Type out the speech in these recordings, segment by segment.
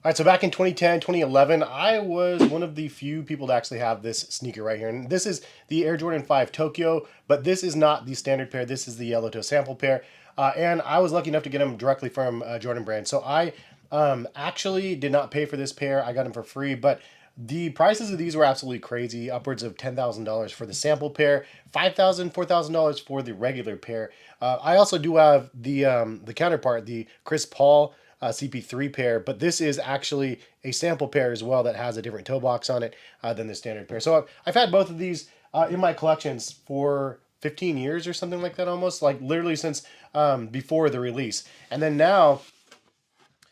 All right, so back in 2010, 2011, I was one of the few people to actually have this sneaker right here. And this is the Air Jordan 5 Tokyo, but this is not the standard pair. This is the yellow toe sample pair. And I was lucky enough to get them directly from Jordan Brand. So I actually did not pay for this pair. I got them for free, but the prices of these were absolutely crazy, upwards of $10,000 for the sample pair, $5,000, $4,000 for the regular pair. I also do have the counterpart, the Chris Paul CP3 pair, but this is actually a sample pair as well that has a different toe box on it than the standard pair. So I've had both of these in my collections for 15 years or something like that, almost like literally since before the release. And then now,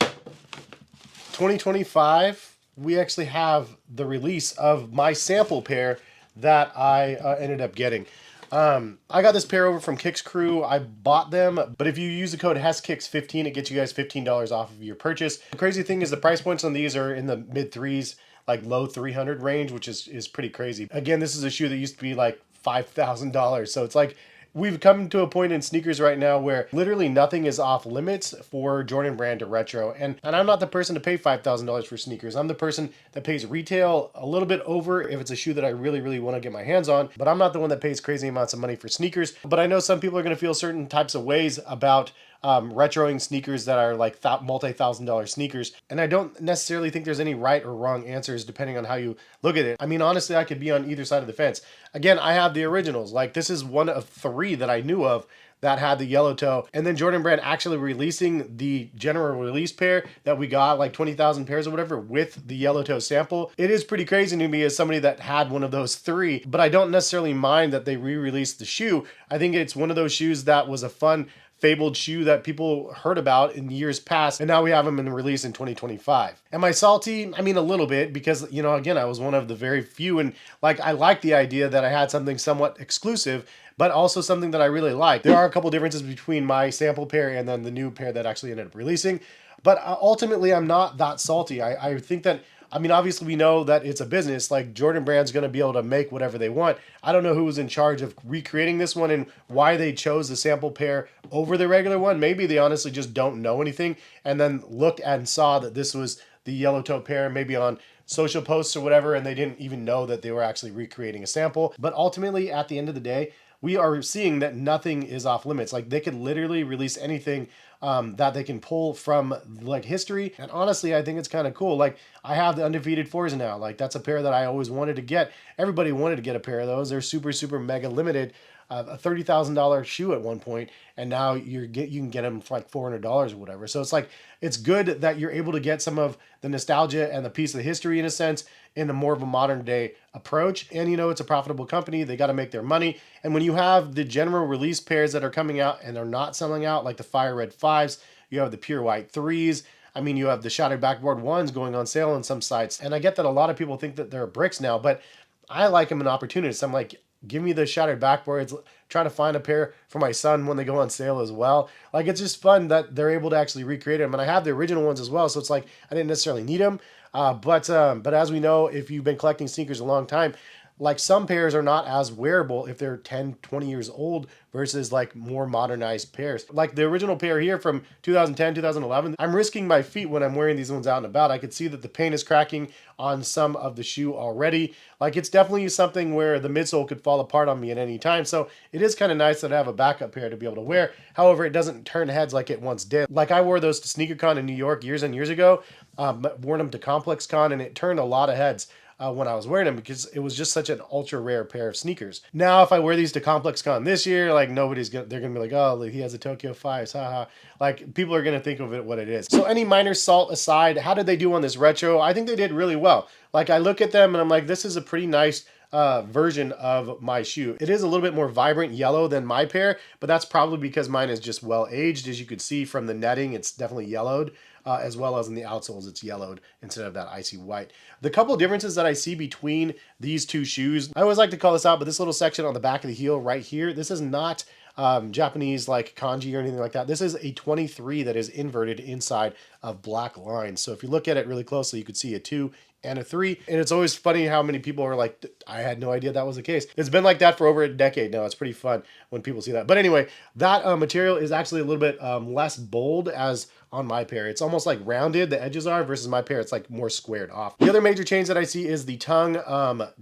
2025, we actually have the release of my sample pair that I ended up getting. I got this pair over from Kicks Crew. I bought them, but if you use the code heskicks15, it gets you guys $15 off of your purchase. The crazy thing is the price points on these are in the mid threes, like low 300 range, which is pretty crazy. Again, this is a shoe that used to be like $5,000. So it's like we've come to a point in sneakers right now where literally nothing is off limits for Jordan Brand to retro. And I'm not the person to pay $5,000 for sneakers. I'm the person that pays retail a little bit over if it's a shoe that I really, really want to get my hands on. But I'm not the one that pays crazy amounts of money for sneakers. But I know some people are going to feel certain types of ways about retroing sneakers that are like multi-$1,000 sneakers. And I don't necessarily think there's any right or wrong answers depending on how you look at it. I mean, honestly, I could be on either side of the fence. Again, I have the originals. Like this is one of three that I knew of that had the yellow toe. And then Jordan Brand actually releasing the general release pair that we got, like 20,000 pairs or whatever, with the yellow toe sample. It is pretty crazy to me as somebody that had one of those three, but I don't necessarily mind that they re-released the shoe. I think it's one of those shoes that was a fun fabled shoe that people heard about in years past, and now we have them in the release in 2025. Am I salty? I mean, a little bit, because, you know, again, I was one of the very few, and like I like the idea that I had something somewhat exclusive, but also something that I really like. There are a couple differences between my sample pair and then the new pair that actually ended up releasing, but ultimately I'm not that salty. I think that, I mean, obviously we know that it's a business. Like Jordan Brand's going to be able to make whatever they want. I don't know who was in charge of recreating this one and why they chose the sample pair over the regular one. Maybe they honestly just don't know anything and then looked and saw that this was the yellow toe pair, maybe on social posts or whatever, and they didn't even know that they were actually recreating a sample. But ultimately, at the end of the day, we are seeing that nothing is off limits. Like they could literally release anything that they can pull from like history. And honestly, I think it's kind of cool. Like I have the undefeated fours now. Like that's a pair that I always wanted to get. Everybody wanted to get a pair of those. They're super, super mega limited. A $30,000 shoe at one point, and now you can get them for like $400 or whatever. So it's like it's good that you're able to get some of the nostalgia and the piece of the history in a sense in a more of a modern day approach. And you know, it's a profitable company. They got to make their money. And when you have the general release pairs that are coming out and they're not selling out, like the Fire Red 5s, you have the Pure White 3s. I mean, you have the Shattered Backboard 1s going on sale on some sites. And I get that a lot of people think that they're bricks now, but I like them an opportunist. I'm like, give me the shattered backboards. Trying to find a pair for my son when they go on sale as well. Like it's just fun that they're able to actually recreate them, and I have the original ones as well. So it's like I didn't necessarily need them, but as we know, if you've been collecting sneakers a long time, like some pairs are not as wearable if they're 10, 20 years old versus like more modernized pairs. Like the original pair here from 2010, 2011, I'm risking my feet when I'm wearing these ones out and about. I could see that the paint is cracking on some of the shoe already. Like it's definitely something where the midsole could fall apart on me at any time. So it is kind of nice that I have a backup pair to be able to wear. However, it doesn't turn heads like it once did. Like I wore those to SneakerCon in New York years and years ago, worn them to ComplexCon, and it turned a lot of heads when I was wearing them because it was just such an ultra rare pair of sneakers. Now, if I wear these to ComplexCon this year, like they're gonna be like, oh, he has a Tokyo 5s, haha. Like people are gonna think of it what it is. So any minor salt aside, how did they do on this retro? I think they did really well. Like I look at them and I'm like, this is a pretty nice version of my shoe. It is a little bit more vibrant yellow than my pair, but that's probably because mine is just well aged. As you could see from the netting, it's definitely yellowed. As well as in the outsoles, it's yellowed instead of that icy white. The couple differences that I see between these two shoes, I always like to call this out, but this little section on the back of the heel right here, this is not Japanese like kanji or anything like that. This is a 23 that is inverted inside of black lines. So if you look at it really closely, you could see a 2 and a 3. And it's always funny how many people are like, I had no idea that was the case. It's been like that for over a decade now. It's pretty fun when people see that. But anyway, that material is actually a little bit less bold as on my pair. It's almost like rounded, the edges are, versus my pair, it's like more squared off. The other major change that I see is the tongue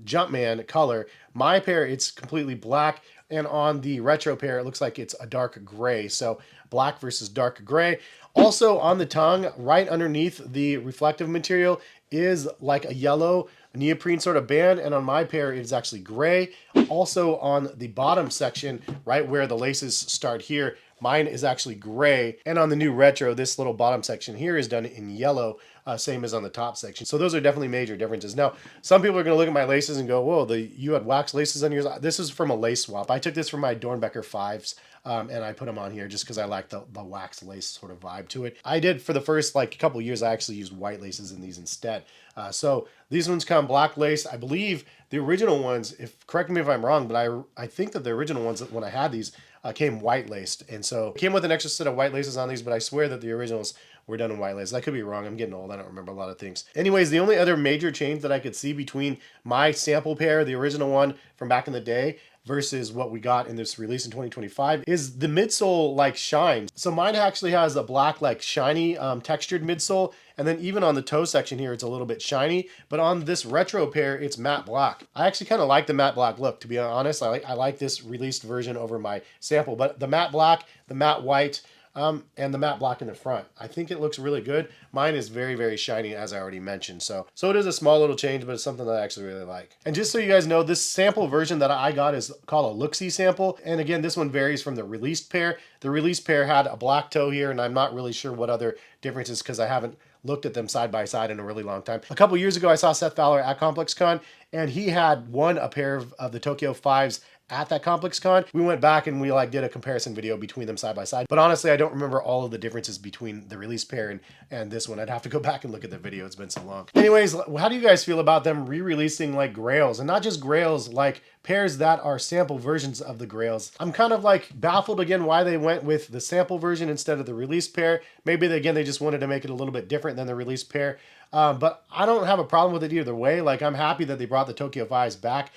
Jumpman color. My pair, it's completely black, and on the retro pair, it looks like it's a dark gray. So black versus dark gray. Also on the tongue, right underneath the reflective material is like a yellow neoprene sort of band, and on my pair it is actually gray. Also on the bottom section, right where the laces start here, mine is actually gray, and on the new retro, this little bottom section here is done in yellow, same as on the top section. So those are definitely major differences. Now, some people are going to look at my laces and go, whoa, you had wax laces on yours. This is from a lace swap. I took this from my Dornbecker 5s, and I put them on here just because I like the wax lace sort of vibe to it. I did for the first like couple years, I actually used white laces in these instead. So these ones come black lace. I believe the original ones, correct me if I'm wrong, but I think that the original ones when I had these came white laced, and so it came with an extra set of white laces on these, but I swear that the originals were done in white lace. I could be wrong. I'm getting old. I don't remember a lot of things. Anyways, the only other major change that I could see between my sample pair, the original one from back in the day, versus what we got in this release in 2025 is the midsole like shine. So mine actually has a black like shiny textured midsole, and then even on the toe section here it's a little bit shiny, but on this retro pair it's matte black. I actually kind of like the matte black look, to be honest. I like this released version over my sample, but the matte black, the matte white, and the matte black in the front, I think it looks really good. Mine is very, very shiny, as I already mentioned. So it is a small little change, but it's something that I actually really like. And just so you guys know, this sample version that I got is called a look-see sample. And again, this one varies from the released pair. The released pair had a black toe here, and I'm not really sure what other differences because I haven't looked at them side by side in a really long time. A couple years ago, I saw Seth Fowler at ComplexCon, and he had won a pair of the Tokyo 5s at that ComplexCon. We went back and we like did a comparison video between them side by side. But honestly, I don't remember all of the differences between the release pair and this one. I'd have to go back and look at the video. It's been so long. Anyways, how do you guys feel about them re-releasing like Grails? And not just Grails, like pairs that are sample versions of the Grails. I'm kind of like baffled again why they went with the sample version instead of the release pair. Maybe they just wanted to make it a little bit different than the release pair. But I don't have a problem with it either way. Like I'm happy that they brought the Tokyo 5s back.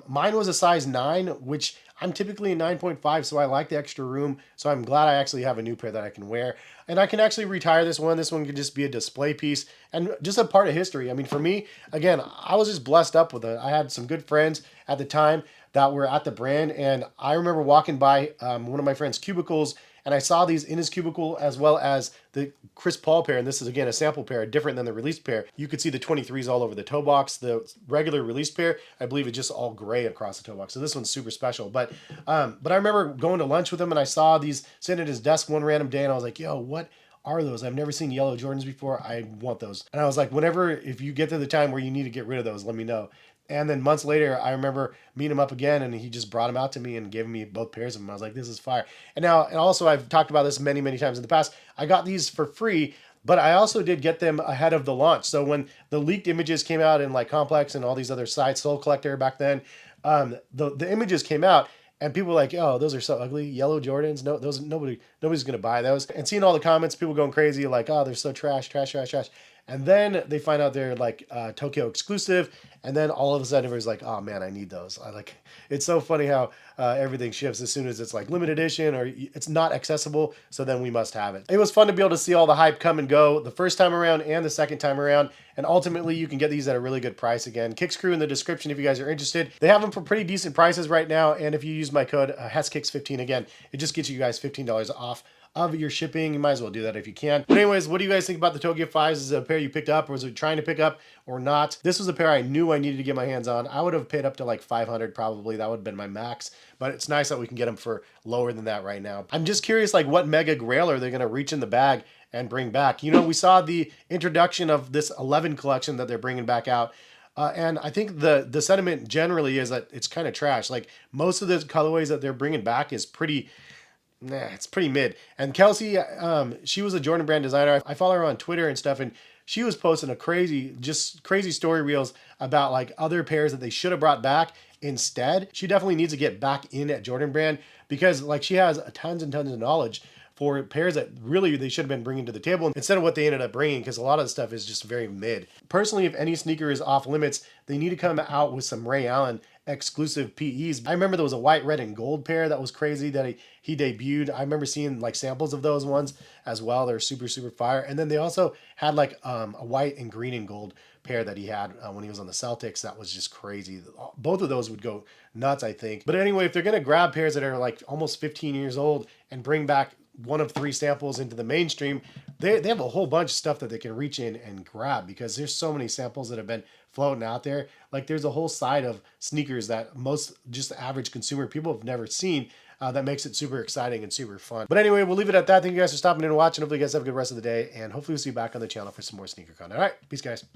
Mine was a size 9, which I'm typically a 9.5, so I like the extra room. So I'm glad I actually have a new pair that I can wear. And I can actually retire this one. This one could just be a display piece and just a part of history. I mean, for me, again, I was just blessed up with it. I had some good friends at the time that were at the brand, and I remember walking by one of my friend's cubicles, and I saw these in his cubicle as well as the Chris Paul pair, and this is again a sample pair, different than the release pair. You could see the 23s all over the toe box. The regular release pair, I believe it's just all gray across the toe box. So this one's super special. But I remember going to lunch with him, and I saw these sitting at his desk one random day, and I was like, yo, what are those? I've never seen yellow Jordans before. I want those. And I was like, if you get to the time where you need to get rid of those, let me know. And then months later, I remember meeting him up again, and he just brought them out to me and gave me both pairs of them. I was like, this is fire. And also, I've talked about this many, many times in the past. I got these for free, but I also did get them ahead of the launch. So when the leaked images came out in like Complex and all these other sites, Soul Collector back then, the images came out, and people were like, oh, those are so ugly. Yellow Jordans. No, nobody's going to buy those. And seeing all the comments, people going crazy, like, oh, they're so trash. And then they find out they're like Tokyo exclusive. And then all of a sudden everybody's like, oh man, I need those. It's so funny how everything shifts as soon as it's like limited edition or it's not accessible. So then we must have it. It was fun to be able to see all the hype come and go the first time around and the second time around. And ultimately you can get these at a really good price again. Kicks Crew in the description if you guys are interested. They have them for pretty decent prices right now. And if you use my code heskicks15 again, it just gets you guys $15 off of your shipping. You might as well do that if you can. But anyways, what do you guys think about the Tokyo 5s? Is it a pair you picked up, or was it trying to pick up or not? This was a pair I knew I needed to get my hands on. I would have paid up to like 500 probably. That would have been my max, but it's nice that we can get them for lower than that right now. I'm just curious, like what mega grail are they going to reach in the bag and bring back? You know, we saw the introduction of this 11 collection that they're bringing back out. And I think the sentiment generally is that it's kind of trash. Like most of the colorways that they're bringing back is pretty, it's pretty mid. And Kelsey, she was a Jordan brand designer. I follow her on Twitter and stuff, and she was posting crazy story reels about like other pairs that they should have brought back instead. She definitely needs to get back in at Jordan brand because like she has tons and tons of knowledge for pairs that really they should have been bringing to the table instead of what they ended up bringing, because a lot of the stuff is just very mid. Personally, if any sneaker is off limits, they need to come out with some Ray Allen exclusive PEs. I remember there was a white, red, and gold pair that was crazy that he debuted. I remember seeing like samples of those ones as well. They're super, super fire. And then they also had like a white and green and gold pair that he had when he was on the Celtics. That was just crazy. Both of those would go nuts, I think. But anyway, if they're going to grab pairs that are like almost 15 years old and bring back one of 3 samples into the mainstream, they have a whole bunch of stuff that they can reach in and grab, because there's so many samples that have been floating out there. Like there's a whole side of sneakers that most just average consumer people have never seen, that makes it super exciting and super fun. But anyway, we'll leave it at that. Thank you guys for stopping in and watching. Hopefully you guys have a good rest of the day, and hopefully we'll see you back on the channel for some more sneaker content. All right, peace guys.